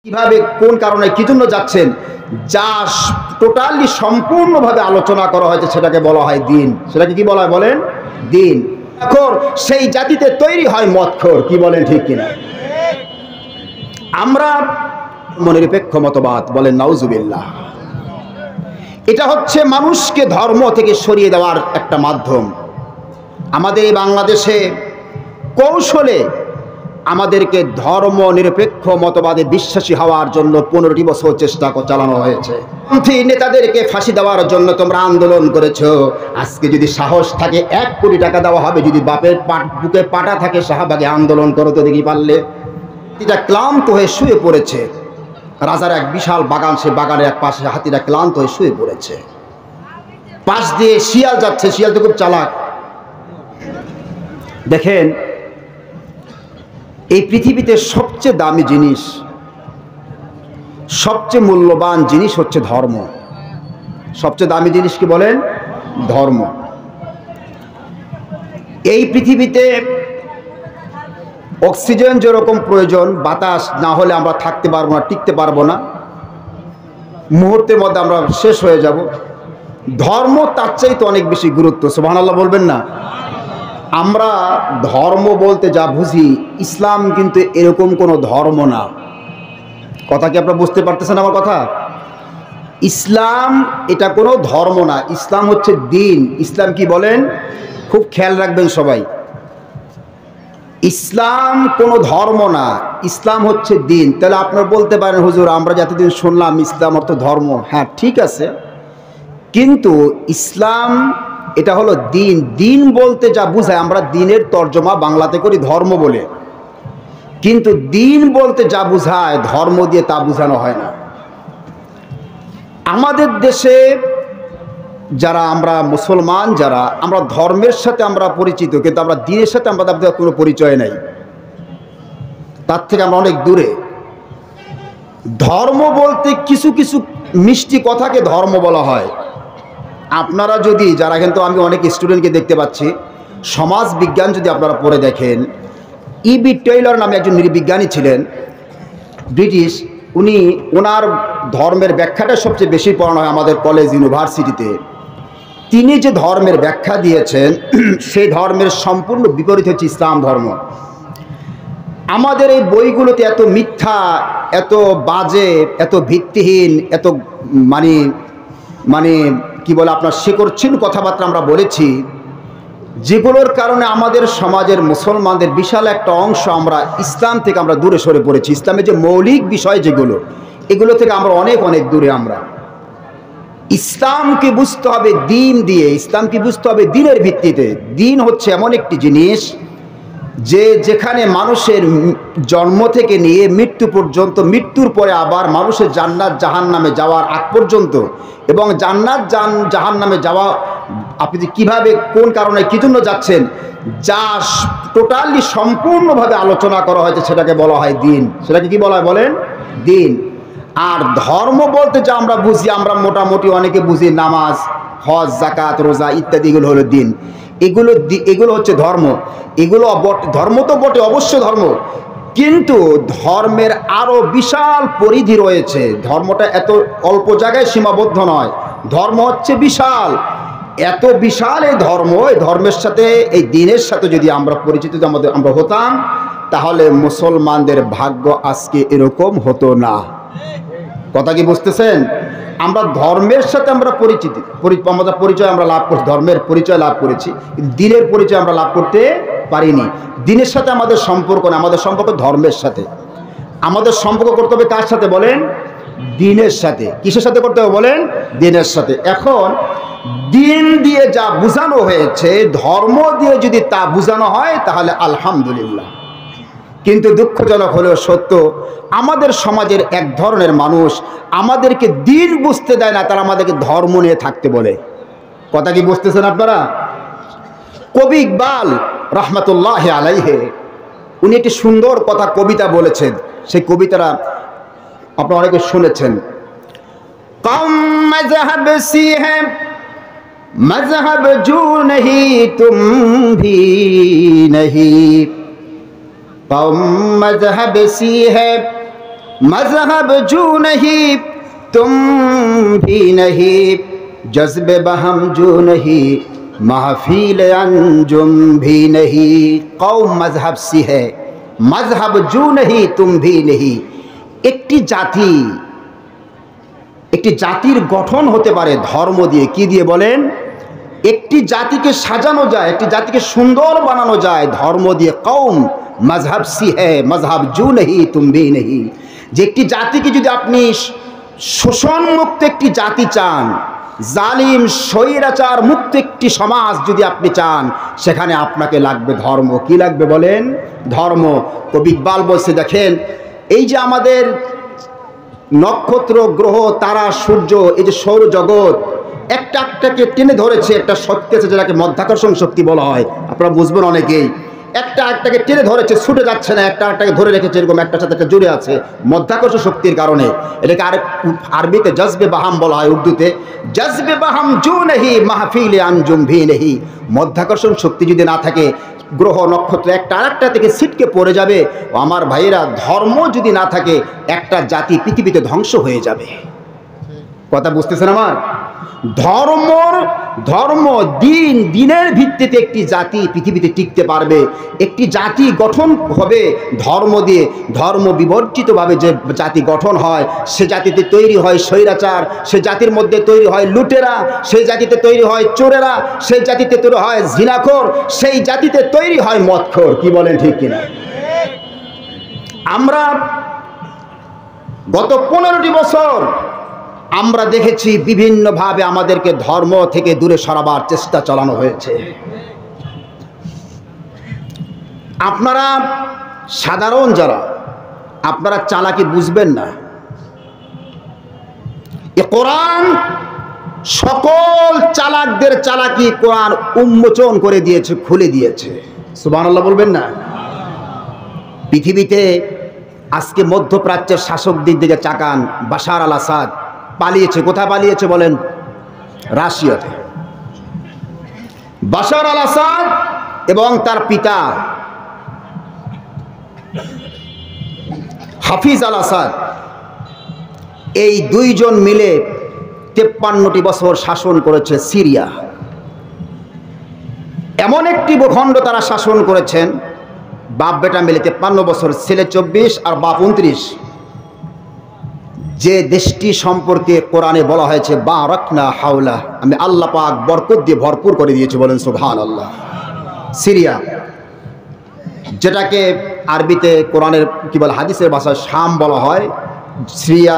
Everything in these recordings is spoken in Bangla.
কিভাবে কোন কারণে কি জন্য যাচ্ছেন যা টোটালি সম্পূর্ণভাবে আলোচনা করা হয়েছে সেটাকে বলা হয় দ্বীন। সেটাকে কি বলা হয় বলেন? দ্বীন। এখন সেই জাতিতে তৈরি হয় মদখোর, কি বলেন ঠিক কিনা? আমরা নিরপেক্ষ মতবাদ বলেন নাউজুবিল্লাহ। এটা হচ্ছে মানুষকে ধর্ম থেকে সরিয়ে দেওয়ার একটা মাধ্যম। আমাদের এই বাংলাদেশে কৌশলে আমাদেরকে ধর্ম নিরপেক্ষ মতবাদে বিশ্বাসী হওয়ার জন্য 15টি বছর চেষ্টা চালানো হয়েছে। নেতাদেরকে ফাঁসি দেওয়ার জন্য তোমরা আন্দোলন করেছো। আজকে যদি সাহস থাকে 1 কোটি টাকা দেওয়া হবে। যদি বাপের বুকে পাটা থাকে শাহবাগে আন্দোলন করো তো দেখি পারলে। এটা ক্লান্ত হয়ে শুয়ে পড়েছে। রাজার এক বিশাল বাগান, সে বাগানের এক পাশে হাতিটা ক্লান্ত হয়ে শুয়ে পড়েছে। পাশ দিয়ে শিয়াল যাচ্ছে, শিয়াল তো খুব চালাক। দেখেন, এই পৃথিবীতে সবচেয়ে দামি জিনিস, সবচেয়ে মূল্যবান জিনিস হচ্ছে ধর্ম। সবচেয়ে দামি জিনিস কি বলেন? ধর্ম। এই পৃথিবীতে অক্সিজেন যেরকম প্রয়োজন, বাতাস না হলে আমরা থাকতে পারবো না, টিকতে পারবো না, মুহূর্তের মধ্যে আমরা শেষ হয়ে যাব। ধর্ম তার চাইতে অনেক বেশি গুরুত্ব। সুবহানাল্লাহ বলবেন না? আমরা ধর্ম বলতে যা বুঝি, ইসলাম কিন্তু এরকম কোনো ধর্ম না। কথা কি আপনারা বুঝতে পারতেছেন আমার কথা? ইসলাম এটা কোনো ধর্ম না, ইসলাম হচ্ছে দ্বীন। ইসলাম কি বলেন? খুব খেয়াল রাখবেন সবাই। ইসলাম কোনো ধর্ম না, ইসলাম হচ্ছে দ্বীন। তাহলে আপনারা বলতে পারেন, হুজুর আমরা যতদিন শুনলাম ইসলাম অর্থ ধর্ম। হ্যাঁ ঠিক আছে, কিন্তু ইসলাম এটা হলো দ্বীন। দ্বীন বলতে যা বুঝায়, আমরা দ্বীনের তর্জমা বাংলাতে করি ধর্ম বলে, কিন্তু দ্বীন বলতে যা বুঝায় ধর্ম দিয়ে তা বোঝানো হয় না। আমাদের দেশে যারা আমরা মুসলমান, যারা আমরা ধর্মের সাথে আমরা পরিচিত, কিন্তু আমরা দ্বীনের সাথে আমাদের কোনো পরিচয় নাই, তার থেকে আমরা অনেক দূরে। ধর্ম বলতে কিছু কিছু মিষ্টি কথাকে ধর্ম বলা হয়। আপনারা যদি যারা, কিন্তু আমি অনেক স্টুডেন্টকে দেখতে পাচ্ছি, সমাজ বিজ্ঞান যদি আপনারা পড়ে দেখেন, E.B. টেইলর নামে একজন নৃবিজ্ঞানী ছিলেন, ব্রিটিশ। উনি ওনার ধর্মের ব্যাখ্যাটা সবচেয়ে বেশি পড়ানো হয় আমাদের কলেজ ইউনিভার্সিটিতে। তিনি যে ধর্মের ব্যাখ্যা দিয়েছেন সেই ধর্মের সম্পূর্ণ বিপরীত হচ্ছে ইসলাম ধর্ম। আমাদের এই বইগুলোতে এত মিথ্যা, এত বাজে, এত ভিত্তিহীন, এত মানে কি বলে আপনার শিকড়ছিন কথাবার্তা আমরা বলেছি, যেগুলোর কারণে আমাদের সমাজের মুসলমানদের বিশাল একটা অংশ আমরা ইসলাম থেকে আমরা দূরে সরে পড়েছি। ইসলামের যে মৌলিক বিষয় যেগুলো, এগুলো থেকে আমরা অনেক অনেক দূরে। আমরা ইসলামকে বুঝতে হবে দ্বীন দিয়ে, ইসলামকে বুঝতে হবে দ্বীনের ভিত্তিতে। দ্বীন হচ্ছে এমন একটি জিনিস যে যেখানে মানুষের জন্ম থেকে নিয়ে মৃত্যু পর্যন্ত, মৃত্যুর পরে আবার মানুষের জান্নাত জাহান্নামে যাওয়ার আগ পর্যন্ত, এবং জান্নাত জাহান্নামে যাওয়া আপনি কিভাবে কোন কারণে কি জন্য যাচ্ছেন যা টোটালি সম্পূর্ণভাবে আলোচনা করা হয়েছে সেটাকে বলা হয় দ্বীন। সেটাকে কি বলা হয় বলেন? দ্বীন। আর ধর্ম বলতে যা আমরা বুঝি, আমরা মোটামুটি অনেকে বুঝি নামাজ, হজ, যাকাত, রোজা ইত্যাদি, এগুলো হলো দ্বীন। এগুলো হচ্ছে ধর্ম। এগুলো ধর্ম তো বটে, অবশ্য ধর্ম, কিন্তু ধর্মের আরো বিশাল পরিধি রয়েছে। ধর্মটা এত অল্প জায়গায় সীমাবদ্ধ নয়, ধর্ম হচ্ছে বিশাল। এত বিশাল এই ধর্ম, এই ধর্মের সাথে, এই দ্বীনের সাথে যদি আমরা পরিচিত আমরা হতাম, তাহলে মুসলমানদের ভাগ্য আজকে এরকম হতো না। কথা কি বুঝতেছেন? আমরা ধর্মের সাথে আমরা আমাদের পরিচয় আমরা লাভ করছি, ধর্মের পরিচয় লাভ করেছি, কিন্তু দ্বীনের পরিচয় আমরা লাভ করতে পারিনি। দ্বীনের সাথে আমাদের সম্পর্ক না, আমাদের সম্পর্ক ধর্মের সাথে। আমাদের সম্পর্ক করতে হবে কার সাথে বলেন? দ্বীনের সাথে। কিসের সাথে করতে হবে বলেন? দ্বীনের সাথে। এখন দ্বীন দিয়ে যা বোঝানো হয়েছে, ধর্ম দিয়ে যদি তা বোঝানো হয় তাহলে আলহামদুলিল্লাহ। কিন্তু দুঃখজনক হলেও সত্য, আমাদের সমাজের এক ধরনের মানুষ আমাদেরকে দ্বীন বুঝতে দেয় না, তারা আমাদেরকে ধর্ম নিয়ে থাকতে বলে। কথা কি বুঝতেছেন আপনারা? কবি ইকবাল রহমতুল্লাহ আলাইহে, উনি একটি সুন্দর কথা কবিতা বলেছেন। সেই কবিতাটা আপনারা অনেকে শুনেছেন। কম মজহব সি হ্যায় মজহব জু নহি তুম ভি নহি, কম মজহব सी है मजहब जू नहीं तुम भी नहीं, जज्बे बहम जू नहीं, महफिल अंजुम भी नहीं। कौम मजहब सी है, मजहब जू नहीं तुम भी नहीं। একটি জাতি, একটি জাতির গঠন হতে পারে ধর্ম দিয়ে। কি দিয়ে বলেন? একটি জাতিকে সাজানো যায়, একটি জাতিকে সুন্দর বানানো যায় ধর্ম দিয়ে। কৌম মজহব সি হ্যায়, মজহব জু নেহি তুম ভি নেহি। যে একটি জাতিকে যদি আপনি শোষণ মুক্ত একটি জাতি চান, জালিম স্বৈরাচার মুক্ত একটি সমাজ যদি আপনি চান, সেখানে আপনাকে লাগবে ধর্ম। কি লাগবে বলেন? ধর্ম। কবি ইকবাল বলছে, দেখেন এই যে আমাদের নক্ষত্র, গ্রহ, তারা, সূর্য, এই যে সৌরজগৎ একটা একটাকে টেনে ধরেছে, একটা শক্তি আছে যেটাকে মাধ্যাকর্ষণ শক্তি বলা হয়। আপনারা বুঝবেন অনেকেই, একটা একটাকে টেনে ধরেছে, ছুটে যাচ্ছে না, একটা একটাকে ধরে রেখেছে, এরকম একটার সাথে একটা জুড়ে আছে মাধ্যাকর্ষণ শক্তির কারণে। এটাকে আরবিতে জজবে বাহাম বলা হয়, উর্দুতে জজবে বাহাম জু নেহি মাহফিলে আনজুম ভি নেহি। মাধ্যাকর্ষণ শক্তি যদি না থাকে, গ্রহ নক্ষত্র একটা আরেকটা থেকে ছিটকে পড়ে যাবে। আমার ভাইয়েরা, ধর্ম যদি না থাকে, একটা জাতি পৃথিবীতে ধ্বংস হয়ে যাবে। কথা বুঝতেছেন আমার? ধর্ম দিন, দিনের ভিত্তিতে একটি জাতি পৃথিবীতে টিকতে পারবে। একটি জাতি গঠন হবে ধর্ম দিয়ে। ধর্ম বিবর্জিতভাবে যে জাতি গঠন হয়, সে জাতিতে তৈরি হয় স্বৈরাচার, সে জাতির মধ্যে তৈরি হয় লুটেরা, সেই জাতিতে তৈরি হয় চোরেরা, সেই জাতিতে তৈরি হয় জিনাখোর, সেই জাতিতে তৈরি হয় মদখোর। কি বলেন, ঠিক কিনা? আমরা গত 15টি বছর আমরা দেখেছি বিভিন্নভাবে আমাদেরকে ধর্ম থেকে দূরে সরাবার চেষ্টা চালানো হয়েছে। আপনারা সাধারণ যারা, আপনারা চালাকি বুঝবেন না। এ কোরআন সকল চালাকদের চালাকি কোরআন উন্মোচন করে দিয়েছে, খুলে দিয়েছে। সুবহানাল্লাহ বলবেন না? পৃথিবীতে আজকে মধ্যপ্রাচ্যের শাসকদের দিকে চাকান। বাশার আল আসাদ পালিয়েছে। কোথায় পালিয়েছে বলেন? রাশিয়াতে। বাশার আল আসাদ এবং তার পিতা হাফিজ আল আসাদ, এই দুইজন মিলে 53টি বছর শাসন করেছে সিরিয়া। এমন একটি ভূখণ্ড তারা শাসন করেছেন, বাপ বেটা মিলে 53 বছর, ছেলে 24 আর বাপ 29। যে দেশটি সম্পর্কে কোরআনে বলা হয়েছে বারাকনা হাওলা, আমি আল্লাহ পাক বরকত দিয়ে ভরপুর করে দিয়েছি, বলেন সুবহানাল্লাহ। সিরিয়া, যেটাকে আরবিতে কোরআনের কি বলে, হাদিসের ভাষায় শাম বলা হয়। সিরিয়া,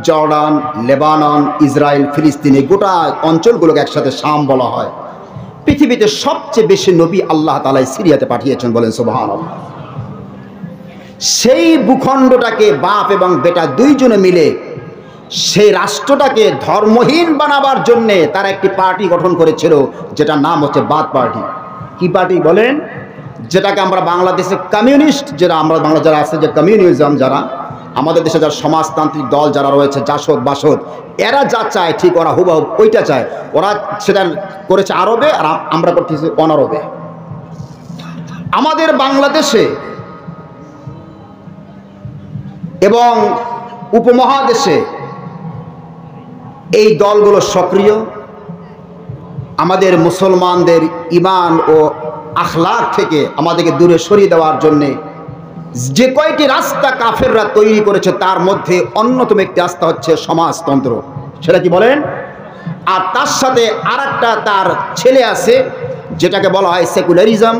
জর্ডান, লেবানন, ইসরায়েল, ফিলিস্তিন, এই গোটা অঞ্চলগুলোকে একসাথে শাম বলা হয়। পৃথিবীতে সবচেয়ে বেশি নবী আল্লাহ তাআলা সিরিয়াতে পাঠিয়েছেন, বলেন সুবহানাল্লাহ। সেই ভূখণ্ডটাকে বাপ এবং বেটা দুইজনে মিলে সেই রাষ্ট্রটাকে ধর্মহীন বানাবার জন্যে তারা একটি পার্টি গঠন করেছিল, যেটার নাম হচ্ছে বাদ পার্টি। কি পার্টি বলেন? যেটাকে আমরা বাংলাদেশে কমিউনিস্ট, যেটা আমরা বাংলা যারা আছে, যে কমিউনিজম, যারা আমাদের দেশে যারা সমাজতান্ত্রিক দল যারা রয়েছে, জাসদ বাসদ, এরা যা চায় ঠিক ওরা হুবহু ওইটা চায়। ওরা সেটা করেছে আরবে, আর আমরা করতেছি অনারবে। আমাদের বাংলাদেশে এবং উপমহাদেশে এই দলগুলো সক্রিয়। আমাদের মুসলমানদের ঈমান ও আখলাক থেকে আমাদেরকে দূরে সরিয়ে দেওয়ার জন্যে যে কয়টি রাস্তা কাফেররা তৈরি করেছে, তার মধ্যে অন্যতম একটি রাস্তা হচ্ছে সমাজতন্ত্র। সেটা কি বলেন? আর তার সাথে আরেকটা তার ছেলে আছে, যেটাকে বলা হয় সেকুলারিজম,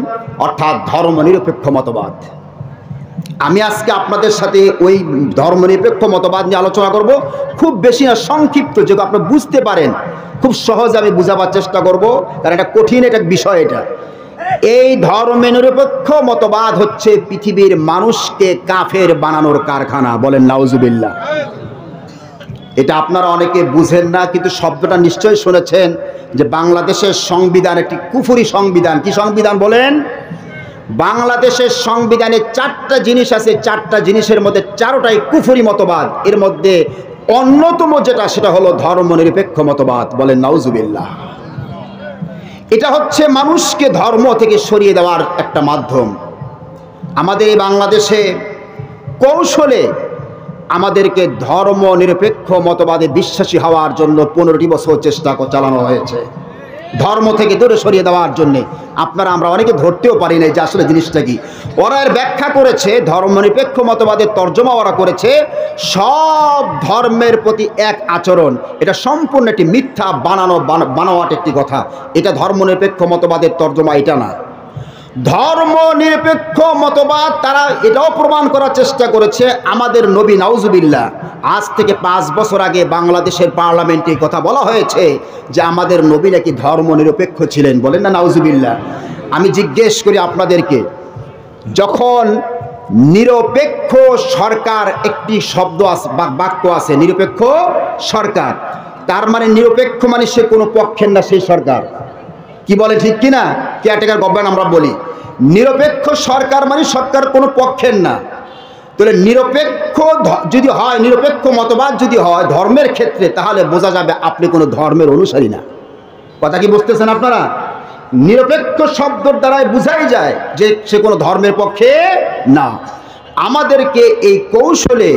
অর্থাৎ ধর্মনিরপেক্ষ মতবাদ। আমি আজকে আপনাদের সাথে ওই ধর্মনিরপেক্ষ মতবাদ নিয়ে আলোচনা করব, খুব বেশি না, সংক্ষিপ্ত, যেটা আপনি বুঝতে পারেন। খুব সহজে আমি বুঝাবার চেষ্টা করব, কারণ এটা কঠিন একটা বিষয়। এটা এই ধর্মনিরপেক্ষ মতবাদ হচ্ছে পৃথিবীর মানুষকে কাফের বানানোর কারখানা, বলেন নাউজুবিল্লাহ। এটা আপনারা অনেকে বুঝেন না, কিন্তু শব্দটা নিশ্চয়ই শুনেছেন যে বাংলাদেশের সংবিধান একটি কুফরি সংবিধান। কি সংবিধান বলেন? বাংলাদেশের সংবিধানে 4টা জিনিস আছে, 4টা জিনিসের মধ্যে 4টাই কুফরি মতবাদ। এর মধ্যে অন্যতম যেটা, সেটা হলো ধর্মনিরপেক্ষ মতবাদ, বলেন নাউজুবিল্লাহ। এটা হচ্ছে মানুষকে ধর্ম থেকে সরিয়ে দেওয়ার একটা মাধ্যম। আমাদের এই বাংলাদেশে কৌশলে আমাদেরকে ধর্ম নিরপেক্ষ মতবাদে বিশ্বাসী হওয়ার জন্য 15টি বছর চেষ্টা চালানো হয়েছে, ধর্ম থেকে দূরে সরিয়ে দেওয়ার জন্যে। আমরা অনেকে ধরতেও পারি না যে আসলে জিনিসটা কি। ওরা এর ব্যাখ্যা করেছে, ধর্মনিরপেক্ষ মতবাদের তর্জমা ওরা করেছে সব ধর্মের প্রতি এক আচরণ। এটা সম্পূর্ণ একটি মিথ্যা বানাওয়াট একটি কথা। এটা ধর্মনিরপেক্ষ মতবাদের তর্জমা এটা না। ধর্ম নিরপেক্ষ মতবাদ তারা এটাও প্রমাণ করার চেষ্টা করেছে আমাদের নবী, নাউজুবিল্লাহ, আজ থেকে 5 বছর আগে বাংলাদেশের পার্লামেন্টে কথা বলা হয়েছে যে আমাদের নবী নাকি ধর্ম নিরপেক্ষ ছিলেন। বলেন না নাউজুবিল্লাহ। আমি জিজ্ঞেস করি আপনাদেরকে, যখন নিরপেক্ষ সরকার একটি শব্দ আছে বা বাক্য আছে, নিরপেক্ষ সরকার, তার মানে নিরপেক্ষ মানে সে কোনো পক্ষের না সেই সরকার, কি বলে ঠিক কিনা? কেয়ারটেকার গভর্নমেন্ট আমরা বলি। নিরপেক্ষ সরকার মানে সরকার কোনো পক্ষের না। তাহলে নিরপেক্ষ যদি হয়, নিরপেক্ষ মতবাদ যদি হয় ধর্মের ক্ষেত্রে, তাহলে বোঝা যাবে আপনি কোনো ধর্মের অনুসারী না। কথা কি বুঝতেছেন আপনারা? নিরপেক্ষ শব্দের দ্বারাই বোঝাই যায় যে সে কোনো ধর্মের পক্ষে না। আমাদেরকে এই কৌশলে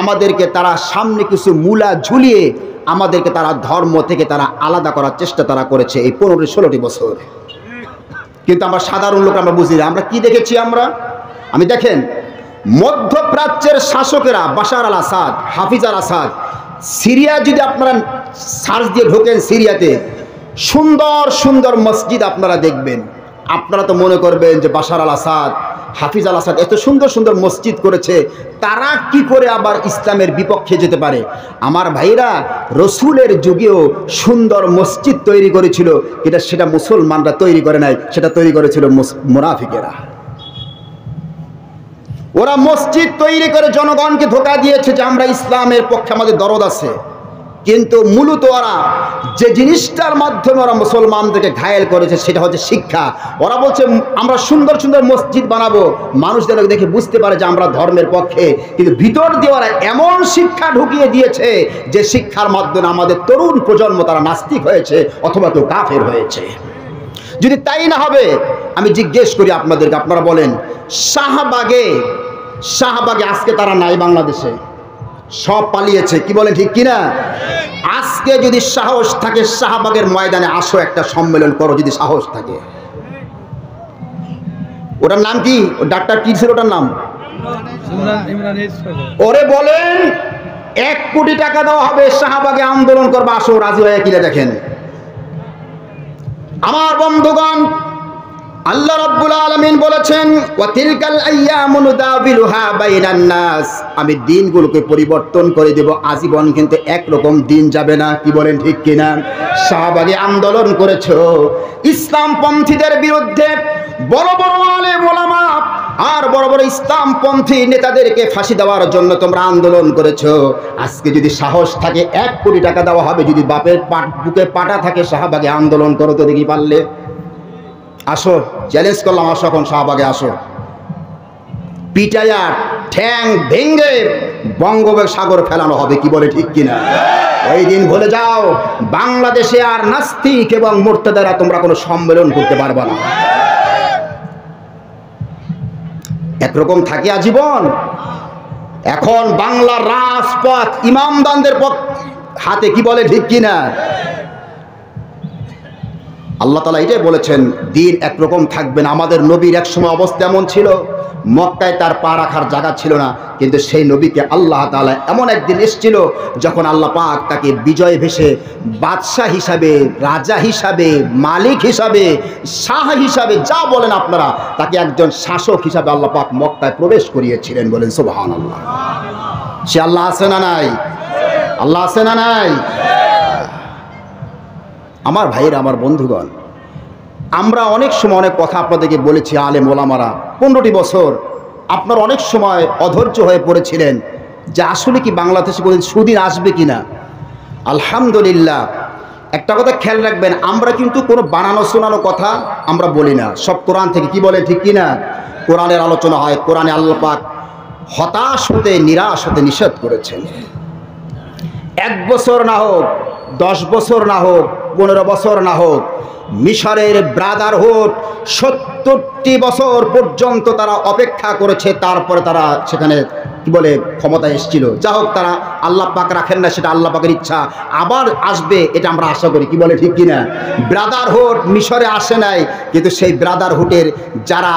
আমাদেরকে তারা সামনে কিছু মূলা ঝুলিয়ে আমাদেরকে তারা ধর্ম থেকে তারা আলাদা করার চেষ্টা তারা করেছে এই 15-16টি বছর। কিন্তু আমরা সাধারণ লোক আমরা বুঝি না। আমরা কি দেখেছি? আমি দেখেন, মধ্যপ্রাচ্যের শাসকেরা বাশার আল আসাদ, হাফিজ আল আসাদ, সিরিয়া যদি আপনারা সার্চ দিয়ে ঢোকেন, সিরিয়াতে সুন্দর সুন্দর মসজিদ আপনারা দেখবেন। আপনারা তো মনে করবেন যে বাশার আল আসাদ, হাফিজ আল আসাদ এত সুন্দর সুন্দর মসজিদ করেছে, তারা কি করে আবার ইসলামের বিপক্ষে যেতে পারে? আমার ভাইরা, রসুলের যুগেও সুন্দর মসজিদ তৈরি করেছিল, সেটা মুসলমানরা তৈরি করে নাই, সেটা তৈরি করেছিল মুনাফিকেরা। ওরা মসজিদ তৈরি করে জনগণকে ধোঁকা দিয়েছে যে আমরা ইসলামের পক্ষে, আমাদের দরদ আছে। কিন্তু মূলত ওরা যে জিনিসটার মাধ্যমে ওরা মুসলমানদেরকে ঘায়েল করেছে সেটা হচ্ছে শিক্ষা। ওরা বলছে আমরা সুন্দর সুন্দর মসজিদ বানাবো, মানুষদের দেখে বুঝতে পারে যে আমরা ধর্মের পক্ষে। কিন্তু ভিতর দিয়ে ওরা এমন শিক্ষা ঢুকিয়ে দিয়েছে যে শিক্ষার মাধ্যমে আমাদের তরুণ প্রজন্ম তারা নাস্তিক হয়েছে অথবা কেউ কাফের হয়েছে। যদি তাই না হবে, আমি জিজ্ঞেস করি আপনাদেরকে, আপনারা বলেন শাহবাগে আজকে তারা নাই বাংলাদেশে, সব পালিয়েছে, কি বলে ঠিক কিনা? আজকে যদি সাহস থাকে শাহবাগের ময়দানে আসো, একটা সম্মেলন করো যদি সাহস থাকে। ওটার নাম কি? ডাক্তার কি ছিল ওটার নাম? ওরে বলেন 1 কোটি টাকা দেওয়া হবে, শাহবাগে আন্দোলন করবে, আসো, রাজি হয়ে কিনা দেখেন। আমার বন্ধুগণ, আল্লাহ রাব্বুল আলামিন বলেছেন ওয়া তিলকাল আইয়ামু নুদাবিলুহা বাইনান নাস, আমি দিনগুলোকে পরিবর্তন করে দেব, আজীবন কিন্তু একরকম দিন যাবে না, কি বলেন ঠিক কিনা? শাহবাগে আন্দোলন করেছো ইসলামপন্থীদের বিরুদ্ধে, বড় বড় আলেম ওলামা আর বড় বড় ইসলামপন্থী নেতাদেরকে ফাঁসি দেওয়ার জন্য তোমরা আন্দোলন করেছো। আজকে যদি সাহস থাকে 1 কোটি টাকা দেওয়া হবে, যদি বাপের বুকে পাটা থাকে শাহবাগে আন্দোলন করো তো দেখি পারলে। আসো, চ্যালেঞ্জ করলাম, আসো এখন শাহবাগে আসো, পিটাইয়া ঠ্যাং ভেঙ্গে বঙ্গোপসাগর ফেলানো হবে, কি বলে ঠিক কিনা? ওই দিন ভুলে যাও, বাংলাদেশে আর নাস্তিক এবং মুরতাদারা তোমরা কোনো সম্মেলন করতে পারবে না। একরকম থাকে আজীবন। এখন বাংলার রাজপথ ইমামদানদের হাতে, কি বলে ঠিক কিনা? আল্লাহ তাআলা এটাই বলেছেন, দিন একরকম থাকবে না। আমাদের নবীর একসময় অবস্থা এমন ছিল, মক্কায় তার পা রাখার জায়গা ছিল না, কিন্তু সেই নবীকে আল্লাহ তাআলা এমন একদিন এসেছিল যখন আল্লাহ পাক তাকে বিজয় ভেসে বাদশাহ হিসাবে, রাজা হিসাবে, মালিক হিসাবে, শাহ হিসাবে, যা বলেন আপনারা, তাকে একজন শাসক হিসাবে আল্লাহ পাক মক্কায় প্রবেশ করিয়েছিলেন। বলেন সুবহানাল্লাহ। সে আল্লাহ আছে না নাই? আল্লাহ আছে না নাই? আমার ভাইয়েরা, আমার বন্ধুগণ, আমরা অনেক সময় অনেক কথা আপনাদেরকে বলেছি, আলেম ওলামারা 15টি বছর আপনার অনেক সময় অধৈর্য হয়ে পড়েছিলেন যে আসলে কি বাংলাদেশে কোনো সুদিন আসবে কিনা। আলহামদুলিল্লাহ, একটা কথা খেয়াল রাখবেন, আমরা কিন্তু কোনো বানানো শোনানো কথা আমরা বলি না, সব কোরআন থেকে, কি বলে ঠিক কিনা? কোরআনের আলোচনা হয়। কোরআনে আল্লাহ পাক হতাশ হতে, নিরাশ হতে নিষেধ করেছেন। 1 বছর না হোক, 10 বছর না হোক, 15 বছর না হোক, মিশরের ব্রাদারহুড 70টি বছর পর্যন্ত তারা অপেক্ষা করেছে, তারপরে তারা সেখানে কি বলে ক্ষমতায় এসেছিল। যা হোক, তারা আল্লাহ পাক রাখেন না, সেটা আল্লাহ পাকের ইচ্ছা। আবার আসবে এটা আমরা আশা করি, কি বলে ঠিক কিনা? ব্রাদারহুড মিশরে আসে নাই, কিন্তু সেই ব্রাদারহুডের যারা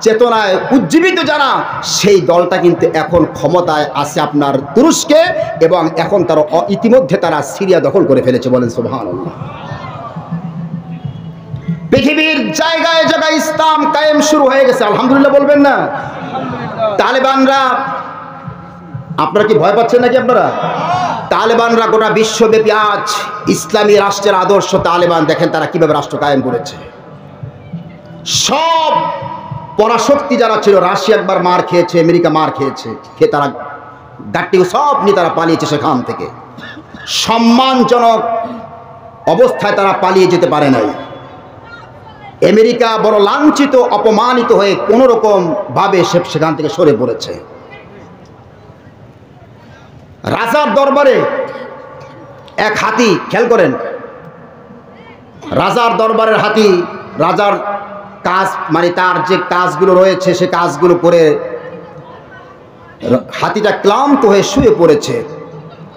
চেতনায় উজ্জীবিত যারা, সেই দলটা কিন্তু এখন ক্ষমতায় আছে আপনার তুরস্কে, এবং এখন তারা ইতিমধ্যে তারা সিরিয়া দখল করে ফেলেছে। বলেন সুবহানাল্লাহ। পৃথিবীর জায়গায় জায়গায় ইসলাম কায়েম শুরু হয়ে গেছে, আলহামদুলিল্লাহ বলবেন না? তালেবানরা, আপনারা কি ভয় পাচ্ছেন নাকি আপনারা? তালেবানরা গোটা বিশ্বব্যাপী আজ ইসলামী রাষ্ট্রের আদর্শ তালেবান, দেখেন তারা কিভাবে রাষ্ট্র কায়েম করেছে। সব পরাশক্তি যারা ছিল, রাশিয়া একবার মার খেয়েছে, আমেরিকা মার খেয়েছে, খেয়ে তারা গাট্টি সব নিয়ে তারা পালিয়েছে সেখান থেকে। সম্মানজনক অবস্থায় তারা পালিয়ে যেতে পারে নাই। আমেরিকা বড় লাঞ্ছিত অপমানিত হয়ে কোনো রকম ভাবে সেখান থেকে সরে পড়েছে। রাজার দরবারে এক হাতি, খেয়াল করেন, রাজার দরবারের হাতি, রাজার কাজ মানে তার যে কাজগুলো রয়েছে সে কাজগুলো করে হাতিটা ক্লান্ত হয়ে শুয়ে পড়েছে।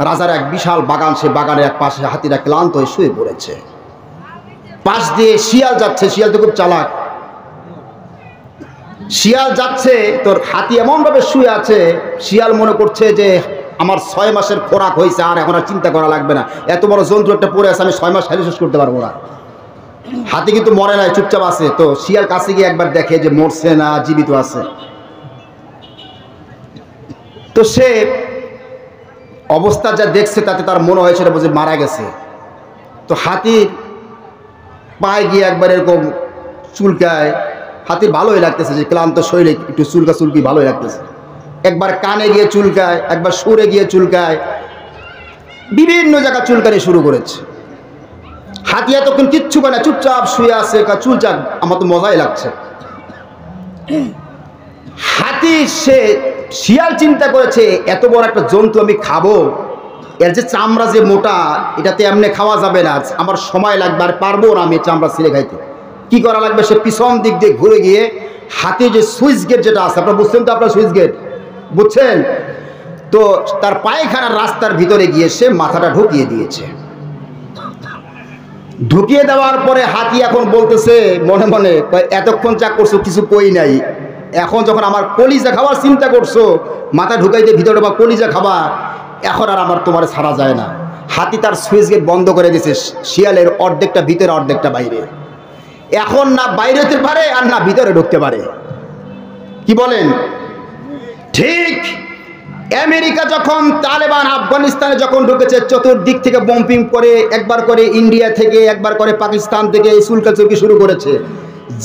রাজার এক বিশাল বাগান, সে বাগানের এক পাশে হাতিটা ক্লান্ত হয়ে শুয়ে পড়েছে। পাশ দিয়ে শিয়াল যাচ্ছে, শিয়াল তো খুব চালাক, শিয়াল যাচ্ছে, তোর হাতি এমনভাবে শুয়ে আছে, শিয়াল মনে করছে যে আমার 6 মাসের খোরাক হয়েছে, আর এখন আর চিন্তা করা লাগবে না, এত বড় জন্তু একটা পড়ে আছে, আমি 6 মাস খালি শেষ করতে পারবো না। হাতি কিন্তু মরে নাই, চুপচাপ আছে। তো শিয়াল কাছে গিয়ে একবার দেখে যে মরছে না, জীবিত আছে। তো সে অবস্থা যা দেখছে তাতে তার মনে হয়েছে বুঝে মারা গেছে। তো হাতির পায়ে গিয়ে একবার এরকম চুলকায়, হাতির ভালোই লাগতেছে যে ক্লান্ত শরীরে একটু চুলকা চুলকি ভালোই লাগতেছে। একবার কানে গিয়ে চুলকায়, একবার সুরে গিয়ে চুলকায়, বিভিন্ন জায়গা চুলকানি শুরু করেছে। হাতি এতক্ষণ কিচ্ছু করে না, চুপচাপ শুয়ে আছে, চুলচাক, আমার তো মজাই লাগছে। হাতি সে শিয়াল চিন্তা করেছে এত বড় একটা জন্তু আমি খাবো, এর যে চামড়া যে মোটা, এটাতে এমনি খাওয়া যাবে না, আমার সময় লাগবে, আর পারবো না আমি চামড়া ছিঁড়ে খাইতে। কি করা লাগবে? সে পিছন দিক দিয়ে ঘুরে গিয়ে হাতি যে সুইচ গেট যেটা আছে, আপনারা বুঝছেন তো, আপনার সুইচ গেট বুঝছেন তো, তার পায়খানার রাস্তার ভিতরে গিয়ে সে মাথাটা ঢুকিয়ে দিয়েছে। ঢুকিয়ে দেওয়ার পরে হাতি এখন বলতেছে মনে মনে, এতক্ষণ যা করছো কিছু কই নাই, এখন যখন আমার কলিজা খাওয়ার চিন্তা করছো, মাথা ঢুকাইতে ভিতরে বা কলিজা খাবা, এখন আর আমার তোমার ছাড়া যায় না। হাতি তার সুইচ গেট বন্ধ করে দিয়েছে, শিয়ালের অর্ধেকটা ভিতরে অর্ধেকটা বাইরে। এখন না বাইরে হতে পারে আর না ভিতরে ঢুকতে পারে। কি বলেন? ঠিক আমেরিকা যখন তালেবান আফগানিস্তানে যখন ঢুকেছে, চতুর্দিক থেকে বম্পিং করে, একবার করে ইন্ডিয়া থেকে, একবার করে পাকিস্তান থেকে চুলকাচুলকি শুরু করেছে।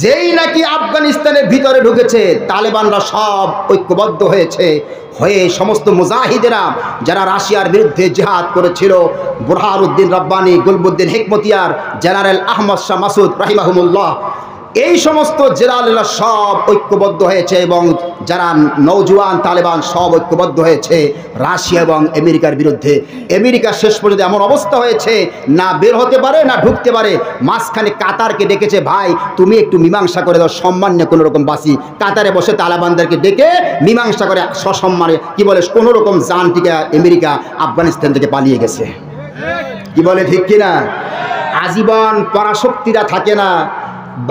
যেই নাকি আফগানিস্তানের ভিতরে ঢুকেছে, তালেবানরা সব ঐক্যবদ্ধ হয়েছে, হয়ে সমস্ত মুজাহিদেরা যারা রাশিয়ার বিরুদ্ধে জিহাদ করেছিল, বুরহানুদ্দিন রব্বানি, গুলবুদ্দিন হিকমতিয়ার, জেনারেল আহমদ শাহ মাসুদ রাহিমাহুমুল্লাহ, এই সমস্ত জেনারেলরা সব ঐক্যবদ্ধ হয়েছে, এবং যারা নওজোয়ান তালেবান সব ঐক্যবদ্ধ হয়েছে রাশিয়া এবং আমেরিকার বিরুদ্ধে। আমেরিকা শেষ পর্যন্ত এমন অবস্থা হয়েছে, না বের হতে পারে না ঢুকতে পারে। মাঝখানে কাতারকে ডেকেছে, ভাই তুমি একটু মীমাংসা করে দাও, সম্মান নিয়ে কোনো রকম বাসি। কাতারে বসে তালেবানদেরকে ডেকে মীমাংসা করে সসম্মানে কি বলে কোনো রকম জান টিকে আমেরিকা আফগানিস্তান থেকে পালিয়ে গেছে। কি বলে ঠিক কিনা? আজীবন পরাশক্তিরা থাকে না।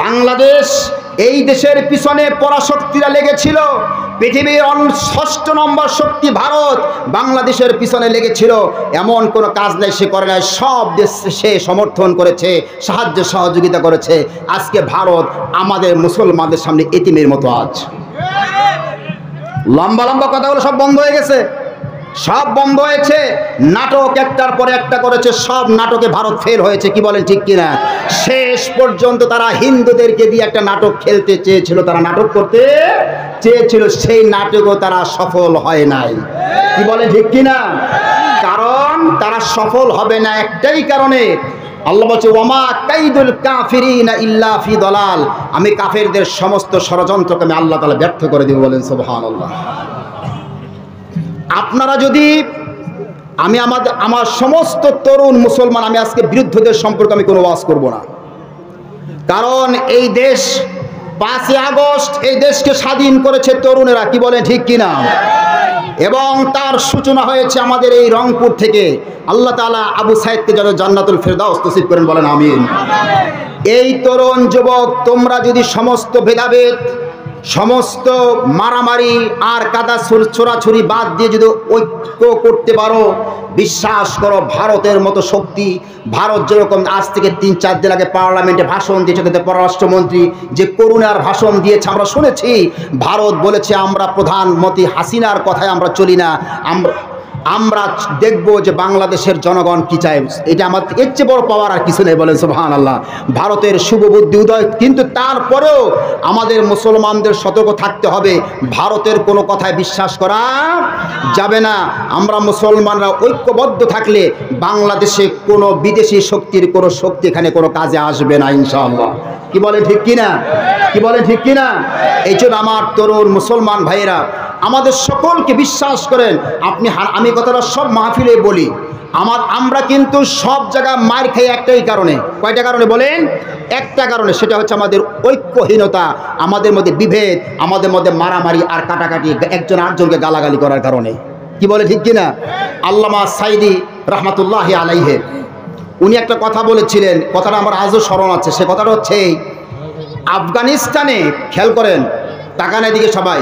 বাংলাদেশ, এই দেশের পিছনে পরাশক্তিরা লেগেছিল। পৃথিবীর 6ষ্ঠ নম্বর শক্তি ভারত বাংলাদেশের পিছনে লেগেছিল, এমন কোনো কাজ নেই সে করে নাই। সব দেশ সে সমর্থন করেছে, সাহায্য সহযোগিতা করেছে। আজকে ভারত আমাদের মুসলমানদের সামনে এতিমের মতো। আজ লম্বা লম্বা কথাগুলো সব বন্ধ হয়ে গেছে, সব বন্ধ হয়েছে। নাটক একটার পরে একটা করেছে, সব নাটকে ভারত ফেল হয়েছে। কি বলেন ঠিক কিনা? শেষ পর্যন্ত তারা হিন্দুদেরকে দিয়ে একটা নাটক খেলতে চেয়েছিল, তারা নাটক করতে চেয়েছিল, সেই নাটকও তারা সফল হয় নাই। কি বলেন ঠিক কিনা? কারণ তারা সফল হবে না একটাই কারণে, আল্লাহ বলছে ওয়ামা কাইদুল কাফিরিনা ইল্লা ফি দালাল, আমি কাফেরদের সমস্ত ষড়যন্ত্রকে আমি আল্লাহ তাআলা ব্যর্থ করে দেব। বলেন সুবহানাল্লাহ। আপনারা যদি আমার সমস্ত তরুণ মুসলমান, আমি আজকে বিরুদ্ধদের সম্পর্কে আমি কোনো ওয়াজ করব না। কারণ এই দেশ 5ই আগস্ট এই দেশকে স্বাধীন করেছে তরুণেরা, কি বলে ঠিক কিনা? এবং তার সূচনা হয়েছে আমাদের এই রংপুর থেকে। আল্লাহ তাআলা আবু সাইদকে যেন জান্নাতুল ফেরদাউস নসিব করেন, বলেন আমিন। এই তরুণ যুবক, তোমরা যদি সমস্ত ভেদাভেদ, সমস্ত মারামারি আর কাদা ছোড়াছুরি বাদ দিয়ে যদি ঐক্য করতে পারো, বিশ্বাস করো ভারতের মতো শক্তি, ভারত যেরকম আজ থেকে 3-4 দিন আগে পার্লামেন্টে ভাষণ দিয়েছে, পররাষ্ট্রমন্ত্রী যে করুণার ভাষণ দিয়েছে আমরা শুনেছি। ভারত বলেছে আমরা প্রধানমন্ত্রী হাসিনার কথায় আমরা চলি না, আমরা দেখব যে বাংলাদেশের জনগণ কি চায়। এটা আমার এর চেয়ে বড় পাওয়ার আর কিছু নেই, বলেন সুবহানাল্লাহ। ভারতের শুভ বুদ্ধি উদয়, কিন্তু তারপরেও আমাদের মুসলমানদের সতর্ক থাকতে হবে, ভারতের কোনো কথায় বিশ্বাস করা যাবে না। আমরা মুসলমানরা ঐক্যবদ্ধ থাকলে বাংলাদেশে কোনো বিদেশি শক্তির কোনো শক্তি এখানে কোনো কাজে আসবে না ইনশাআল্লাহ। কি বলে ঠিক কিনা? কি বলে ঠিক কিনা? এই জন্য আমার তরুণ মুসলমান ভাইয়েরা, আমাদের সকলকে বিশ্বাস করেন আপনি, আমি কথাটা সব মাহফিলে বলি, আমরা কিন্তু সব জায়গায় মার খাই একটাই কারণে। কয়টা কারণে বলেন? একটা কারণে, সেটা হচ্ছে আমাদের ঐক্যহীনতা, আমাদের মধ্যে বিভেদ, আমাদের মধ্যে মারামারি আর কাটাকাটি, একজন আরেকজনকে গালাগালি করার কারণে। কি বলে ঠিক কিনা? আল্লামা সাইদি রহমাতুল্লাহি আলাইহি উনি একটা কথা বলেছিলেন, কথাটা আমার আজও স্মরণ আছে। সে কথাটা হচ্ছে আফগানিস্তানে, খেয়াল করেন, তাকান এদিকে সবাই,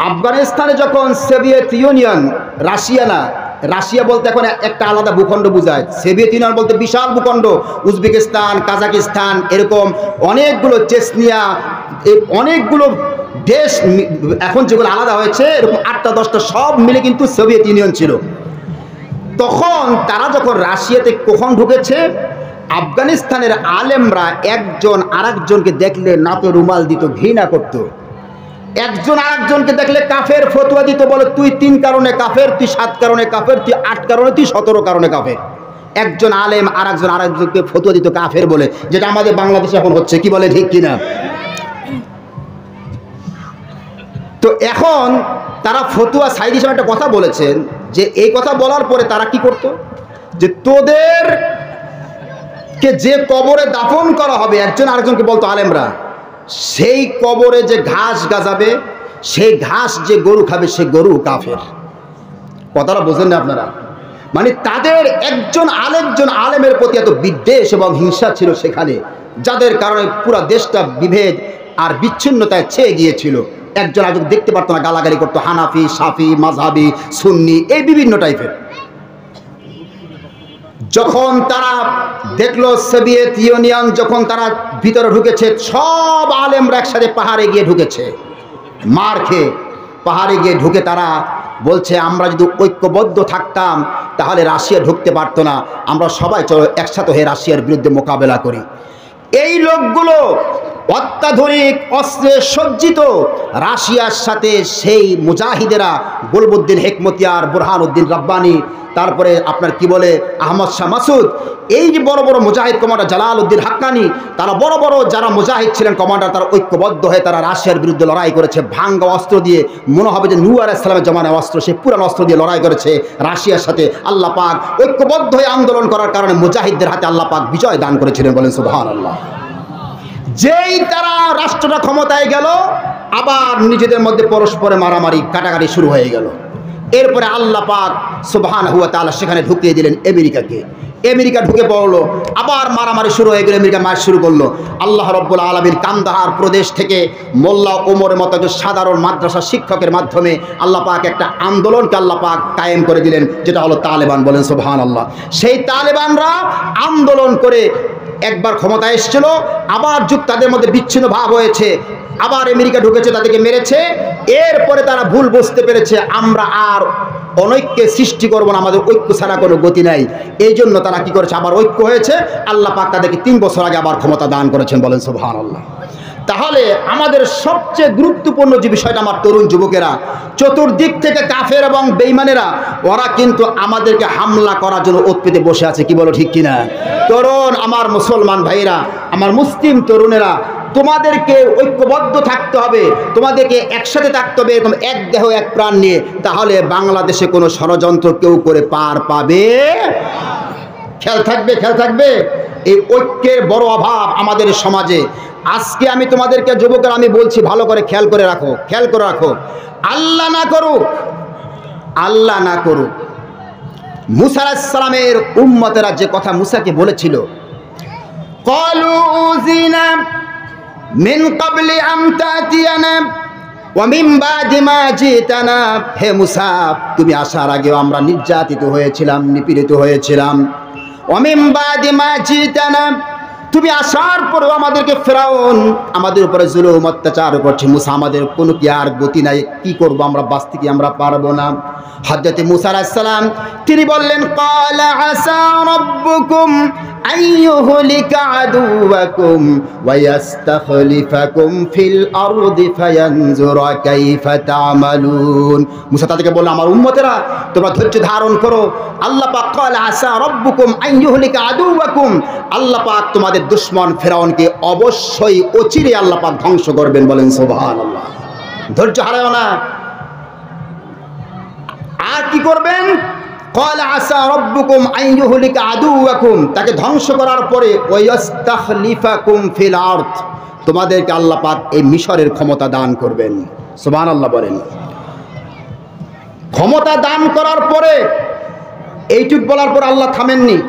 আফগানিস্তানে যখন সোভিয়েত ইউনিয়ন, রাশিয়া না, রাশিয়া বলতে এখন একটা আলাদা ভূখণ্ড বোঝায়, সোভিয়েত ইউনিয়ন বলতে বিশাল ভূখণ্ড, উজবেকিস্তান, কাজাকিস্তান, এরকম অনেকগুলো, চেচনিয়া, অনেকগুলো দেশ এখন যেগুলো আলাদা হয়েছে, এরকম 8টা-10টা সব মিলে কিন্তু সোভিয়েত ইউনিয়ন ছিল। তখন তারা যখন রাশিয়াতে কখন ঢুকেছে, আফগানিস্তানের আলেমরা একজন আরেকজনকে দেখলে নাকে রুমাল দিত, ঘৃণা করত। একজন আরেকজনকে দেখলে কাফের ফতোয়া দিত, বলে তুই 3 কারণে কাফের, তুই 7 কারণে কাফের, তুই 8 কারণে, তুই 17 কারণে কাফের। একজন আলেম আরেকজনকে ফতোয়া দিত কাফের বলে, যেটা আমাদের বাংলাদেশে এখন হচ্ছে। কি বলে ঠিক কিনা? তো এখন তারা ফতোয়া, সাইদি সাহেব একটা কথা বলেছেন, যে এই কথা বলার পরে তারা কি করত, যে তোদেরকে যে কবরে দাফন করা হবে, একজন আরেকজনকে বলতো আলেমরা, সেই কবরে যে ঘাস গাজাবে, সেই ঘাস যে গরু খাবে, সে গরু কাফের। কথাটা বোঝেন না আপনারা? মানে তাদের একজন আলেমের প্রতি এত বিদ্বেষ এবং হিংসা ছিল সেখানে, যাদের কারণে পুরো দেশটা বিভেদ আর বিচ্ছিন্নতায় ছেয়ে গিয়েছিল। একজন আরেকজন দেখতে পারতো না, গালাগালি করতো, হানাফি, শাফি, মাযহাবি, সুন্নি, এই বিভিন্ন টাইপের। যখন তারা দেখলো সোভিয়েত ইউনিয়ন যখন তারা ভিতরে ঢুকেছে, সব আলেমরা একসাথে পাহাড়ে গিয়ে ঢুকেছে, মার খেয়ে পাহাড়ে গিয়ে ঢুকে তারা বলছে আমরা যদি ঐক্যবদ্ধ থাকতাম তাহলে রাশিয়া ঢুকতে পারতো না, আমরা সবাই চলো একসাথে হয়ে রাশিয়ার বিরুদ্ধে মোকাবেলা করি। এই লোকগুলো অত্যাধুনিক অস্ত্রে সজ্জিত, রাশিয়ার সাথে সেই মুজাহিদেরা, গোলবুদ্দিন হেকমতিয়ার, বুরহানুদ্দিন রাব্বানি, তারপরে আপনার কি বলে আহমদ শাহ মাসুদ, এই যে বড় বড় মুজাহিদ কমান্ডার, জালালউদ্দিন হাক্কানি, তারা বড় বড় যারা মুজাহিদ ছিলেন কমান্ডার, তারা ঐক্যবদ্ধ হয়ে তারা রাশিয়ার বিরুদ্ধে লড়াই করেছে। ভাঙ্গা অস্ত্র দিয়ে, মনে হবে যে নূহ আলাইহিস সালামের জমানার অস্ত্র, সেই পুরানো অস্ত্র দিয়ে লড়াই করেছে রাশিয়ার সাথে। আল্লাহ পাক ঐক্যবদ্ধ হয়ে আন্দোলন করার কারণে মুজাহিদদের হাতে আল্লাহ পাক বিজয় দান করেছিলেন, বলেন সুবহানাল্লাহ। যেই তারা রাষ্ট্রটা ক্ষমতায় গেল, আবার নিজেদের মধ্যে পরস্পরে মারামারি কাটাকাটি শুরু হয়ে গেল। এরপরে আল্লাহ পাক সুবহানাহু ওয়া তাআলা সেখানে ঢুকিয়ে দিলেন আমেরিকাকে। আমেরিকা ঢুকে পড়লো, আবার মারামারি শুরু হয়ে গেল, আমেরিকা মার শুরু করলো। আল্লাহ রাব্বুল আলামিন কান্দাহার প্রদেশ থেকে মোল্লা ওমরের মতো একজন সাধারণ মাদ্রাসা শিক্ষকের মাধ্যমে আল্লাহ পাক একটা আন্দোলনকে আল্লাহ পাক কায়েম করে দিলেন, যেটা হলো তালেবান, বলেন সুবহানাল্লাহ। সেই তালেবানরা আন্দোলন করে একবার ক্ষমতায় এসেছিল, আবার যুগ তাদের মধ্যে বিচ্ছিন্ন ভাব হয়েছে, আবার আমেরিকা ঢুকেছে, তাদেরকে মেরেছে। এরপরে তারা ভুল বুঝতে পেরেছে আমরা আর অনৈক্যের সৃষ্টি করবো না, আমাদের ঐক্য ছাড়া কোনো গতি নাই। এই জন্য তারা কি করেছে, আবার ঐক্য হয়েছে। আল্লাহ পাক তাদেরকে 3 বছর আগে আবার ক্ষমতা দান করেছেন, বলেন সুবহানাল্লাহ। তাহলে আমাদের সবচেয়ে গুরুত্বপূর্ণ যে বিষয়টা, আমার তরুণ যুবকেরা, চতুর্দিক থেকে কাফের এবং বেঈমানেরা ওরা কিন্তু আমাদেরকে হামলা করার জন্য ওত পেতে বসে আছে। কি বলো ঠিক কিনা? তরুণ আমার মুসলমান ভাইরা, আমার মুসলিম তরুণেরা, তোমাদেরকে ঐক্যবদ্ধ থাকতে হবে, তোমাদেরকে একসাথে থাকতে হবে, এরকম এক দেহ এক প্রাণ নিয়ে। তাহলে বাংলাদেশে কোনো ষড়যন্ত্র কেউ করে পার পাবে? খেয়াল থাকবে, খেয়াল থাকবে। এই ঐক্যের বড় অভাব আমাদের সমাজে। আজকে আমি তোমাদেরকে যুবকেরা আমি বলছি, ভালো করে খেয়াল করে রাখো, খেয়াল করে রাখো। আল্লাহ না করুক মুসা আলাইহিস সালামের উম্মতেরা যে কথা মুসাকে বলেছিল, ক্বালু উযিনা মিন ক্বাবলি আন তাতিয়ানা ওয়া মিন বাদি মা জিতানা। হে মুসা, তুমি আসার আগেও আমরা নির্যাতিত হয়েছিলাম, নিপীড়িত হয়েছিলাম। ওয়া মিন বাদি মা জিতানা, তুমি আসার পরেও আমাদেরকে ফেরাউন আমাদের উপরে জুলুম অত্যাচার করছে। মুসা, আমাদের কোনো কি আর গতি নাই, কি করব, আমরা বাঁচতে কি আমরা পারবো না। হযরত মুসা আলাইহিস সালাম তিনি বললেন, ক্বালা আসা রাব্বুকুম আইয়ুহলিকা আদুওয়াকুম ওয়া ইস্তাখলিফাকুম ফিল আরদি ফায়ানজুরা কাইফা তা'মালুন। মুসা তাদেরকে বলল, আমার উম্মতেরা তোমরা ধৈর্য ধারণ করো। আল্লাহ পাক ক্বালা আসা রাব্বুকুম আইয়ুহলিকা আদুওয়াকুম, আল্লাহ পাক তোমাদের দুশমন ফেরাউনকে অবশ্যই অচিরে আল্লাহ পাক ধ্বংস করবেন। বলেন সুবহানাল্লাহ। ধৈর্য হারায়ো না। আর কি করবেন? ক্বালা আসা রাব্বুকুম আইয়ুহলিকা আদুওয়াকুম, তাকে ধ্বংস করার পরে ওয়া ইস্তাখলিফাকুম ফিল আরদ, তোমাদেরকে আল্লাহ পাক এই মিশরের ক্ষমতা দান করবেন। সুবহানাল্লাহ বলেন। ক্ষমতা দান করার পরে এইটুক বলার পর আল্লাহ থামেননি।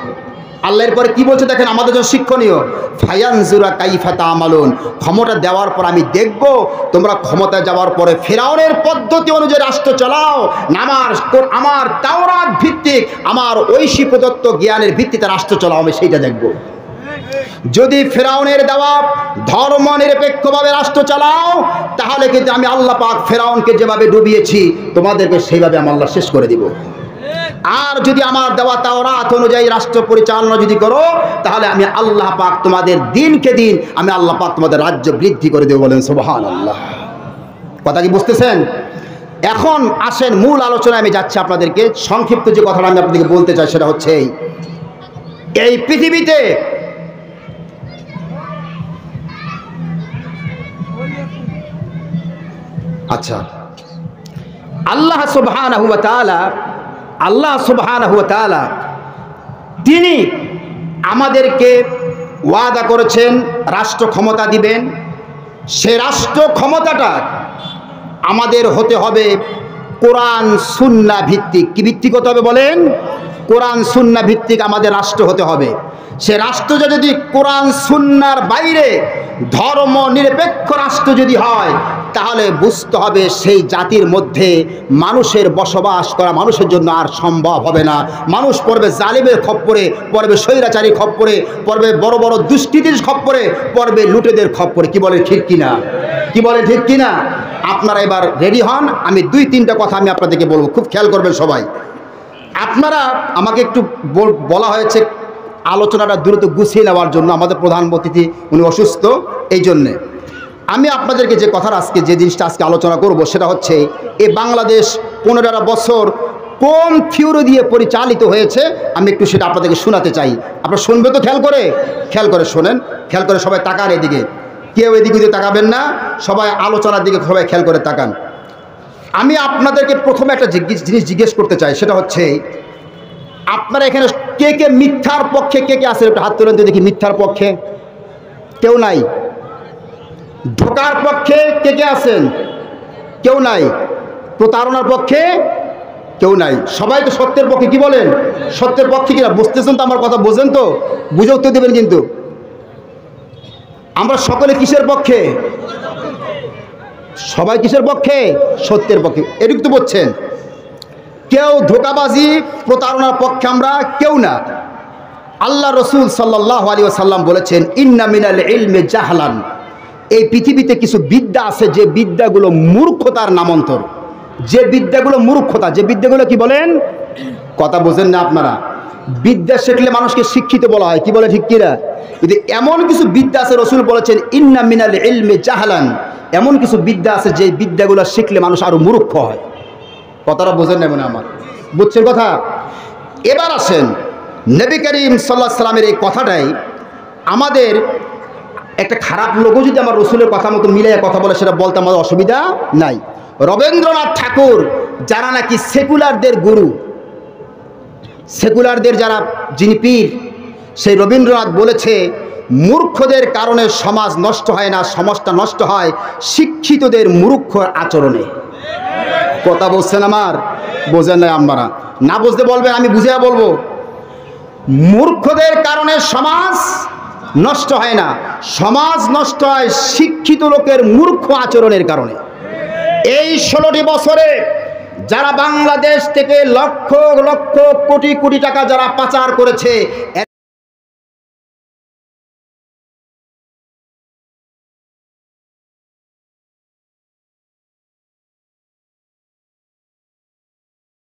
আল্লাহর পরে কি বলছে দেখেন, আমাদের জন্য শিক্ষণীয়। ফায়ানজুরা কাইফা তা'মালুন, ক্ষমতা দেওয়ার পর আমি দেখব তোমরা ক্ষমতা যাওয়ার পরে ফেরাউনের পদ্ধতি অনুযায়ী রাষ্ট্র চালাও, আমার তাওরাত ভিত্তিক, আমার ঐশী প্রদত্ত জ্ঞানের ভিত্তিতে রাষ্ট্র চালাও, আমি সেইটা দেখব। যদি ফেরাউনের দেওয়া ধর্ম নিরপেক্ষভাবে রাষ্ট্র চালাও, তাহলে কিন্তু আমি আল্লাহ পাক ফেরাউনকে যেভাবে ডুবিয়েছি তোমাদেরকে সেইভাবে আমি আল্লাহ শেষ করে দিব। আর যদি আমার দেওয়া তাওরাত অনুযায়ী রাষ্ট্র পরিচালনা যদি করো, তাহলে আমি আল্লাহ পাক তোমাদের দিনকে দিন আমি আল্লাহ পাক তোমাদের রাজ্য বৃদ্ধি করে দেব। বলেন সুবহানাল্লাহ। কথা কি বুঝতেছেন? এখন আসেন মূল আলোচনায় আমি যাচ্ছি। আপনাদেরকে সংক্ষিপ্ত যে কথাটা আমি আপনাদেরকে বলতে চাই সেটা হচ্ছে এই পৃথিবীতে আচ্ছা আল্লাহ সুবহানাহু ওয়া তাআলা তিনি আমাদেরকে ওয়াদা করেছেন রাষ্ট্র ক্ষমতা দিবেন। সে রাষ্ট্র ক্ষমতাটা আমাদের হতে হবে কোরআন সুন্নাহ ভিত্তিক। কি ভিত্তিক হতে হবে বলেন? কোরআন সুন্নাহ ভিত্তিক আমাদের রাষ্ট্র হতে হবে। সে রাষ্ট্র যদি কোরআন সুন্নাহর বাইরে ধর্ম নিরপেক্ষ রাষ্ট্র যদি হয়, তাহলে বুঝতে হবে সেই জাতির মধ্যে মানুষের বসবাস করা মানুষের জন্য আর সম্ভব হবে না। মানুষ পড়বে জালিমের খপ্পরে, পড়বে স্বৈরাচারী খপ্পরে, পড়বে বড় বড় দুষ্কৃতীর খপ্পরে, পড়বে লুটেদের খপ্পরে। কি বলে ঠিক কিনা? কি বলে ঠিক কিনা? আপনারা এবার রেডি হন। আমি 2-3টা কথা আমি আপনাদেরকে বলবো, খুব খেয়াল করবেন সবাই। আপনারা আমাকে একটু বলা হয়েছে আলোচনাটা দ্রুত গুছিয়ে নেওয়ার জন্য, আমাদের প্রধান অতিথি উনি অসুস্থ, এই জন্যে আমি আপনাদেরকে যে কথার আজকে যে জিনিসটা আজকে আলোচনা করব সেটা হচ্ছে এই বাংলাদেশ 15 বছর কোন থিওরি দিয়ে পরিচালিত হয়েছে আমি একটু সেটা আপনাদেরকে শোনাতে চাই। আপনারা শুনবে তো? খেয়াল করে শোনেন, খেয়াল করে সবাই তাকান এদিকে, কেউ এদিকে ওদিকে তাকাবেন না, সবাই আলোচনার দিকে সবাই খেয়াল করে তাকান। আমি আপনাদেরকে প্রথমে একটা জিনিস জিজ্ঞেস করতে চাই, সেটা হচ্ছে আপনারা এখানে কে কে মিথ্যার পক্ষে, কে কে আছেন একটু হাত তুলেন তো দেখি। মিথ্যার পক্ষে কেউ নাই? ধোঁকার পক্ষে কে কে আছেন? কেউ নাই। প্রতারণার পক্ষে কেউ নাই। সবাই তো সত্যের পক্ষে। কি বলেন? সত্যের পক্ষে কিনা বুঝতেছেন তো? আমার কথা বোঝেন তো? বুঝে উত্তর দেবেন কিন্তু। আমরা সকলে কিসের পক্ষে? সবাই কিসের পক্ষে? সত্যের পক্ষে। এটুকু তো বলছেন। কেউ ধোঁকাবাজি প্রতারণার পক্ষে আমরা কেউ না। আল্লাহ রসুল সাল্লাল্লাহু আলাইহি ওয়াসাল্লাম বলেছেন, ইন্না মিনাল ইলমি জাহলান, এই পৃথিবীতে কিছু বিদ্যা আছে যে বিদ্যাগুলো মূর্খতার নামান্তর। যে বিদ্যাগুলো মূর্খতা, যে বিদ্যাগুলো কি বলেন? কথা বোঝেন না আপনারা? বিদ্যা শিখলে মানুষকে শিক্ষিত বলা হয়। কি বলে ঠিক কিনা? যদি এমন কিছু বিদ্যা আছে, রসুল বলেছেন ইন্না মিনাল ইলমি জাহলান, এমন কিছু বিদ্যা আছে যে বিদ্যাগুলো শিখলে মানুষ আরো মূর্খ হয়। কথাটা বোঝেন না মনে আমার? বুঝছেন কথা? এবার আসেন নবী করিম সাল্লাল্লাহু আলাইহি সাল্লামের এই কথাটাই আমাদের একটা খারাপ লোকও যদি আমার রসুলের কথা মতো মিলিয়ে কথা বলে, সেটা বলতে আমাদের অসুবিধা নাই। রবীন্দ্রনাথ ঠাকুর যারা নাকি সেকুলারদের গুরু, সেকুলারদের যারা যিনি পীর, সেই রবীন্দ্রনাথ বলেছে, মূর্খদের কারণে সমাজ নষ্ট হয় না, সমাজটা নষ্ট হয় শিক্ষিতদের মূর্খ আচরণে। কথা বলছেন আমার? বোঝেন না আপনারা? না বুঝতে বলবেন, আমি বুঝিয়ে বলবো। মূর্খদের কারণে সমাজ নষ্ট হয় না, সমাজ নষ্ট হয় শিক্ষিত লোকের মূর্খ আচরণের কারণে। এই 16টি বছরে যারা বাংলাদেশ থেকে লক্ষ লক্ষ কোটি কোটি টাকা যারা পাচার করেছে,